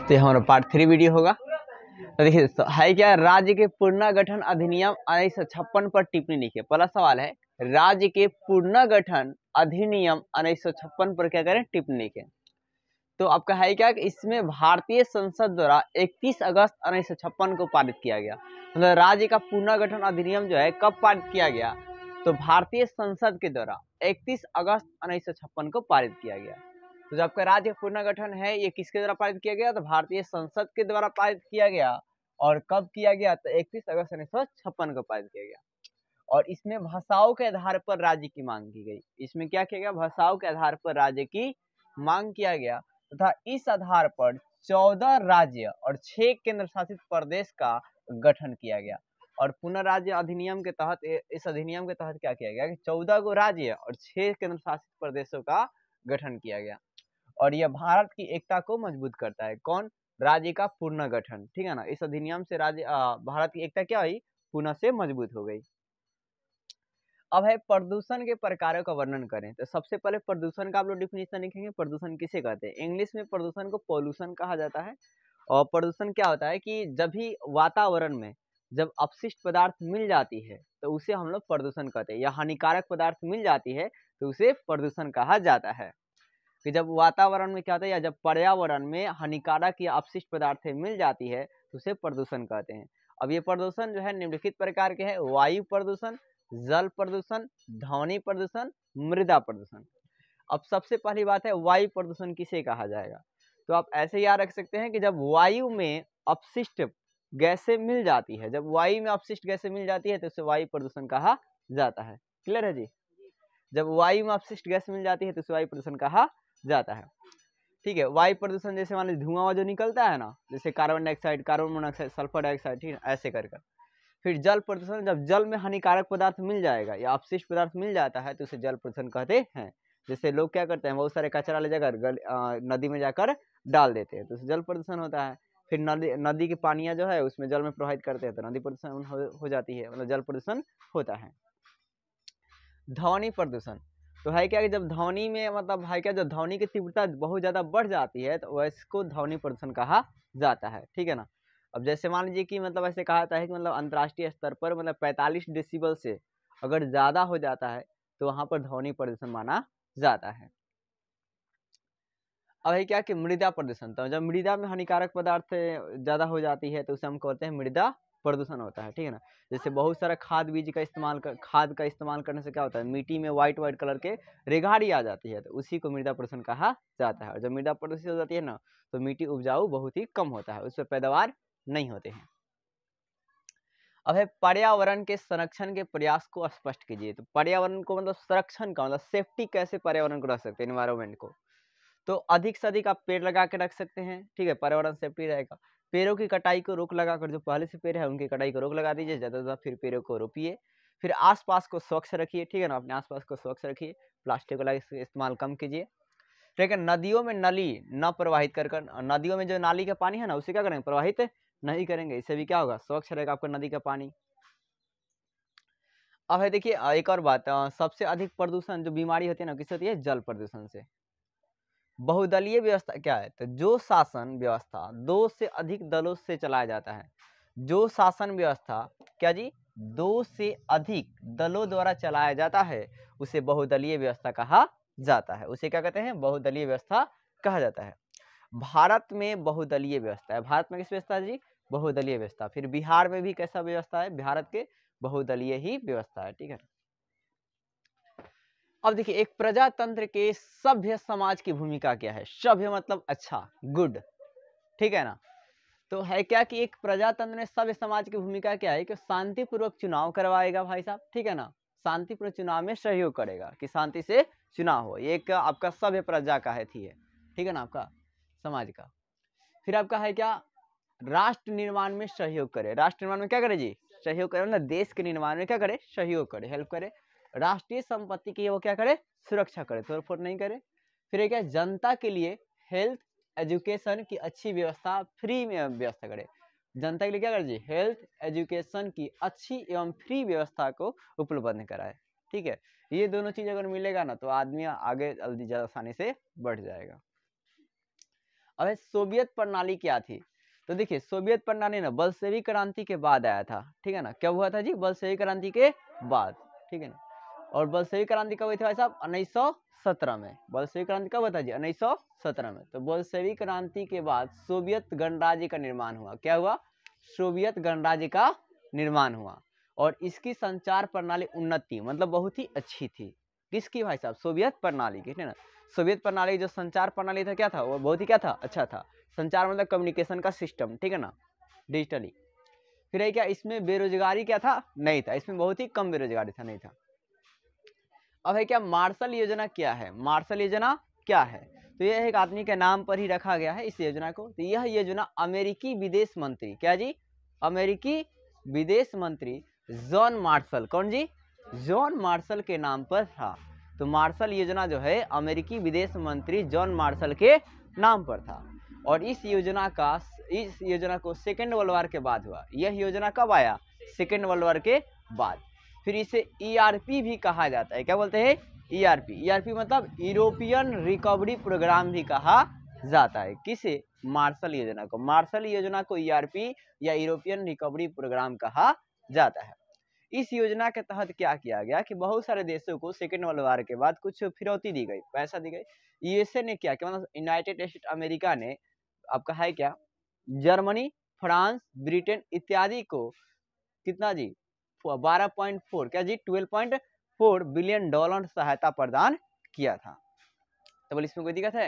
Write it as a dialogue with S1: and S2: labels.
S1: तो ये हमारा पार्ट 3 वीडियो होगा। तो देखिए है क्या, राज्य के पुनर्गठन अधिनियम 1956 पर टिप्पणी लिखिए। पहला सवाल है, राज्य के पुनर्गठन अधिनियम 1956 पर क्या करें, टिप्पणी लिखें। तो आपका है क्या कि इसमें भारतीय संसद द्वारा 31 अगस्त 1956 को पारित किया गया। मतलब राज्य का पुनर्गठन अधिनियम जो है कब पारित किया गया, तो भारतीय संसद के द्वारा 31 अगस्त 1956 को पारित किया गया। तो जो आपका राज्य पुनर्गठन है ये किसके द्वारा पारित किया गया, तो भारतीय संसद के द्वारा पारित किया गया। और कब किया गया, तो 31 अगस्त 1956 को पारित किया गया। और इसमें भाषाओं के आधार पर राज्य की मांग की गई। इसमें क्या किया गया, भाषाओं के आधार पर राज्य की मांग किया गया तथा इस आधार पर 14 राज्य और 6 केंद्र शासित प्रदेश का गठन किया गया। और पुनर्राज्य अधिनियम के तहत, इस अधिनियम के तहत क्या किया गया कि 14 को राज्य और 6 केंद्र शासित प्रदेशों का गठन किया गया। और यह भारत की एकता को मजबूत करता है। कौन, राज्य का पुनर्गठन, ठीक है ना। इस अधिनियम से राज्य भारत की एकता क्या हुई, पुनः से मजबूत हो गई। अब है प्रदूषण के प्रकारों का वर्णन करें। तो सबसे पहले प्रदूषण का आप लोग डिफिनेशन लिखेंगे। प्रदूषण किसे कहते हैं, इंग्लिश में प्रदूषण को पॉल्यूशन कहा जाता है। और प्रदूषण क्या होता है कि जब भी वातावरण में जब अपशिष्ट पदार्थ मिल जाती है तो उसे हम लोग प्रदूषण कहते हैं, या हानिकारक पदार्थ मिल जाती है तो उसे प्रदूषण कहा जाता है। कि जब वातावरण में क्या होता है, या जब पर्यावरण में हानिकारक या अपशिष्ट पदार्थ मिल जाती है तो उसे प्रदूषण कहते हैं। अब ये प्रदूषण जो है निम्नलिखित प्रकार के हैं, वायु प्रदूषण, जल प्रदूषण, ध्वनि प्रदूषण, मृदा प्रदूषण। अब सबसे पहली बात है, वायु प्रदूषण किसे कहा जाएगा। तो आप ऐसे याद रख सकते हैं कि जब वायु में अपशिष्ट गैसें मिल जाती है, जब वायु में अपशिष्ट गैसें मिल जाती है तो उसे वायु प्रदूषण कहा जाता है। क्लियर है जी। जब वायु में अपशिष्ट गैस मिल जाती है तो उसे वायु प्रदूषण कहा जाता है। ठीक है। वायु प्रदूषण जैसे मान लीजिए धुआं जो निकलता है ना, जैसे carbon dioxide, carbon monoxide, sulphur dioxide, ठीक है, ऐसे कर। फिर जल प्रदूषण, जब जल में हानिकारक पदार्थ मिल जाएगा या अपशिष्ट पदार्थ मिल जाता है तो उसे जल प्रदूषण कहते हैं। जैसे लोग क्या करते हैं, बहुत सारे कचरा ले जाकर नदी में जाकर डाल देते हैं तो उसे जल प्रदूषण होता है। फिर नदी की पानियां जो है उसमें जल में प्रवाहित करते हैं तो नदी प्रदूषण हो जाती है, मतलब जल प्रदूषण होता है। ध्वनि प्रदूषण तो है क्या कि जब ध्वनि में मतलब है क्या, जब ध्वनि की तीव्रता बहुत ज्यादा बढ़ जाती है तो इसको ध्वनि प्रदूषण कहा जाता है। ठीक है ना। अब जैसे मान लीजिए कि मतलब ऐसे कहा जाता है कि मतलब अंतर्राष्ट्रीय स्तर पर मतलब 45 डेसिबल से अगर ज्यादा हो जाता है तो वहां पर ध्वनि प्रदूषण माना जाता है। अब है क्या कि मृदा प्रदूषण, तो जब मृदा में हानिकारक पदार्थ ज्यादा हो जाती है तो उसे हम कहते हैं मृदा प्रदूषण होता है। ठीक है ना। जैसे बहुत सारा खाद बीज का इस्तेमाल खाद का इस्तेमाल करने से क्या होता है, मिट्टी में व्हाइट कलर के रेगाड़ी आ जाती है तो उसी को मृदा प्रदूषण कहा जाता है। और जब मृदा प्रदूषित हो जाती है ना तो मिट्टी उपजाऊ बहुत ही कम होता है, उसमें पैदावार नहीं होते हैं। अब है पर्यावरण के संरक्षण के प्रयास को स्पष्ट कीजिए। तो पर्यावरण को मतलब संरक्षण का मतलब सेफ्टी, कैसे पर्यावरण को रख सकते हैं, एनवायरमेंट को। तो अधिक से अधिक आप पेड़ लगा के रख सकते हैं। ठीक है, पर्यावरण सेफ्टी रहेगा। पेड़ों की कटाई को रोक लगाकर, जो पहले से पेड़ है उनकी कटाई को रोक लगा दीजिए, ज्यादा से ज्यादा फिर पेड़ों को रोपिए। फिर आसपास को स्वच्छ रखिए। ठीक है ना, अपने आसपास को स्वच्छ रखिए। प्लास्टिक वाला इस्तेमाल कम कीजिए। ठीक है, नदियों में नली न प्रवाहित कर, नदियों में जो नाली का पानी है ना उसे क्या करेंगे, प्रवाहित नहीं करेंगे। इससे भी क्या होगा, स्वच्छ रहेगा आपका नदी का पानी। अब है देखिए एक और बात, सबसे अधिक प्रदूषण जो बीमारी होती है ना किससे होती है, जल प्रदूषण से। बहुदलीय व्यवस्था क्या है, तो जो शासन व्यवस्था 2 से अधिक दलों से चलाया जाता है, जो शासन व्यवस्था क्या जी 2 से अधिक दलों द्वारा चलाया जाता है उसे बहुदलीय व्यवस्था कहा जाता है। उसे क्या कहते हैं, बहुदलीय व्यवस्था कहा जाता है। भारत में बहुदलीय व्यवस्था है। भारत में किस व्यवस्था है जी, बहुदलीय व्यवस्था। फिर बिहार में भी कैसा व्यवस्था है, भारत के बहुदलीय ही व्यवस्था है। ठीक है। अब देखिए एक प्रजातंत्र के सभ्य समाज की भूमिका क्या है। सभ्य मतलब अच्छा, गुड। ठीक है ना। तो है क्या कि एक प्रजातंत्र में सभ्य समाज की भूमिका क्या है कि शांतिपूर्वक चुनाव करवाएगा भाई साहब। ठीक है ना, शांतिपूर्वक चुनाव में सहयोग करेगा कि शांति से चुनाव हो। ये एक आपका सभ्य प्रजा का है थी है। ठीक है ना, आपका समाज का। फिर आपका है क्या, राष्ट्र निर्माण में सहयोग करे। राष्ट्र निर्माण में क्या करे जी, सहयोग करे। मतलब देश के निर्माण में क्या करे, सहयोग करे, हेल्प करे। राष्ट्रीय संपत्ति की वो क्या करे, सुरक्षा करे, तोड़फोड़ नहीं करे। फिर एक है जनता के लिए हेल्थ एजुकेशन की अच्छी व्यवस्था, फ्री में व्यवस्था करे। जनता के लिए क्या करे जी, हेल्थ एजुकेशन की अच्छी एवं फ्री व्यवस्था को उपलब्ध कराए। ठीक है, ये दोनों चीज अगर मिलेगा ना तो आदमी आगे जल्दी ज्यादा आसानी से बढ़ जाएगा। अब सोवियत प्रणाली क्या थी? तो देखिए सोवियत प्रणाली ना बल्शेविक क्रांति के बाद आया था, ठीक है ना। क्या हुआ था जी? बल्शेविक क्रांति के बाद, ठीक है ना। और बल्शेविक क्रांति कब हुई थी भाई साहब? 1917 में। बल्शेविक क्रांति कब हुआ था जी? 1917 में। तो बल्शेविक क्रांति के बाद सोवियत गणराज्य का निर्माण हुआ। क्या हुआ? सोवियत गणराज्य का निर्माण हुआ और इसकी संचार प्रणाली उन्नत थी, मतलब बहुत ही अच्छी थी। किसकी भाई साहब? सोवियत प्रणाली की, ठीक है ना। सोवियत प्रणाली जो संचार प्रणाली था क्या था? वो बहुत ही क्या था? अच्छा था। संचार मतलब कम्युनिकेशन का सिस्टम, ठीक है ना, डिजिटली। फिर है क्या, इसमें बेरोजगारी क्या था? नहीं था, इसमें बहुत ही कम बेरोजगारी था, नहीं था। अब है क्या मार्शल योजना? क्या है मार्शल योजना? क्या है? तो यह एक आदमी के नाम पर ही रखा गया है इस योजना को। तो यह योजना अमेरिकी विदेश मंत्री, क्या जी? अमेरिकी विदेश मंत्री जॉन मार्शल, कौन जी? जॉन मार्शल के नाम पर था। तो मार्शल योजना जो है अमेरिकी विदेश मंत्री जॉन मार्शल के नाम पर था। और इस योजना को सेकेंड वर्ल्ड वॉर के बाद हुआ। यह योजना कब आया? सेकेंड वर्ल्ड वॉर के बाद। फिर इसे ईआरपी भी कहा जाता है। क्या बोलते हैं? ईआरपी। ईआरपी मतलब यूरोपियन रिकवरी प्रोग्राम भी कहा जाता है। किसे? मार्शल योजना को। मार्शल योजना को ईआरपी या यूरोपियन रिकवरी प्रोग्राम कहा जाता है। इस योजना के तहत क्या किया गया कि बहुत सारे देशों को सेकेंड वर्ल्ड वॉर के बाद कुछ फिरौती दी गई, पैसा दी गई। यूएसए ने क्या किया, मतलब यूनाइटेड स्टेट अमेरिका ने आपका है क्या, जर्मनी, फ्रांस, ब्रिटेन इत्यादि को कितना जी? 12.4 क्या जी? 12.4 बिलियन डॉलर सहायता प्रदान किया था। तो बोले इसमें कोई दिक्कत है?